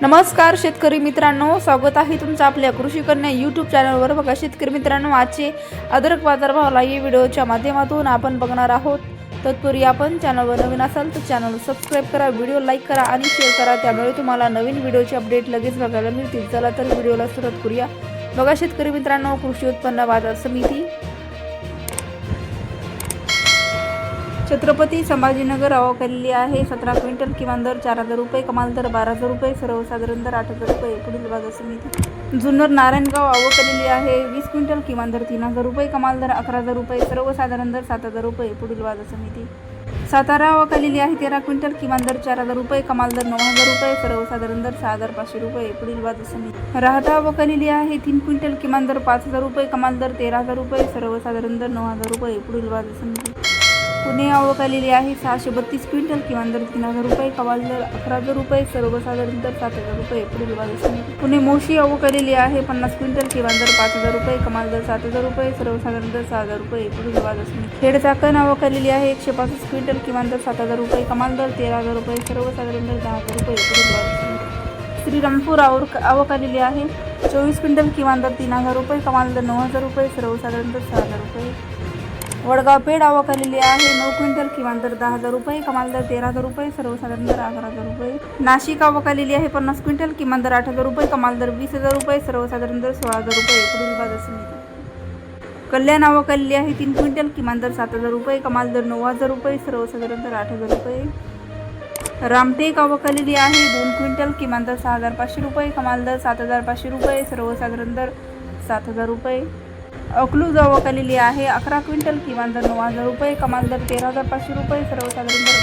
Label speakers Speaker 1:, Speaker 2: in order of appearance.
Speaker 1: नमस्कार शेतकरी मित्रांनो, स्वागत आहे तुमचं आपल्या कृषी कन्या यूट्यूब चॅनलवर। बघा शेतकरी मित्रांनो, आजचे अद्रक बाजारभाव लाईव्ह व्हिडिओच्या माध्यमातून आपण बघणार आहोत। तत्पूर्वी आपण चॅनलवर नवीन असाल तर चॅनल सबस्क्राइब करा, व्हिडिओ लाईक करा आणि शेअर करा, त्यामुळे तुम्हाला नवीन व्हिडिओचे अपडेट लगेच बघायला मिळतील। चला तर व्हिडिओला सुरुवात करूया। बघा शेतकरी मित्रांनो, कृषी उत्पन्न बाजार समिती छत्रपती संभाजीनगर आवक आलेली आहे। 17 क्विंटल, किमान दर 4000 रुपये, कमाल दर 12000 रुपये, सर्वसाधारण दर 8000 रुपये। पुढील बाजार समिती जुन्नर नारायणगाव आवक आलेली आहे। 20 क्विंटल, किमान दर 3000 रुपये, कमाल दर 11000 रुपये, सर्वसाधारण दर 7000 रुपये। पुढील बाजार समिती सातारा आवक आलेली आहे। 13 क्विंटल, किमान दर 4000 रुपये, कमाल दर 9000 रुपये, सर्वसाधारण दर 6500 रुपये। पुढील बाजार समिती राहता आवक आलेली आहे। 3 क्विंटल, किमान दर 5000 रुपये, कमाल दर 13000 रुपये, सर्वसाधारण दर 9000 रुपये। पुढील बाजार समिती पुणे आवक आलेली आहे। 632 क्विंटल, किमान दर 3000 रुपये, कमाल दर 11000 रुपये, सर्वसाधारण दर 7000 रुपये। पुढील बाजार समिती पुणे मोशी आवक आलेली आहे। 50 क्विंटल, किमान दर 5000 रुपये, कमाल दर 7000 रुपये, सर्वसाधारण दर 6000 रुपये। पुढील बाजार समिती खेड चाकण आवक आलेली आहे। 135 क्विंटल, किमान दर 7000 रुपये, कमाल दर 13000 रुपये, सर्वसाधारण दर 10000 रुपये। पुढील बाजार समिती श्रीरामपूर आवक आलेली आहे। 24 क्विंटल, किमान दर 3000 रुपये, कमाल दर 9000 रुपये, सर्वसाधारण दर 6000 रुपये। वडगाव पेठ आवक आलेली आहे। 9 क्विंटल, किमान दर 10000 रुपये, कमाल दर 13000 रुपये, सर्वसाधारण दर 11000 रुपये। नाशिक आवक आलेली आहे। 50 क्विंटल, किमान दर 8000 रुपये, कमाल दर 20000 रुपये, सर्वसाधारण दर 16000 रुपये। पुढील बाजार समिती कल्याण आवक आलेली आहे। 3 क्विंटल, किमान दर 7000 रुपये, कमाल दर 9000 रुपये, सर्वसाधारण दर 8000 रुपये। रामटेक आवक आलेली आहे। 2 क्विंटल, किमान दर 6500 रुपये, कमाल दर 7500 रुपये, सर्वसाधारण दर 7000 रुपये। अकलूज आवक आलेली आहे। 11 क्विंटल, किमान दर 9000 रुपये, कमाल दर 13500 रुपये, सर्वसाधारण दर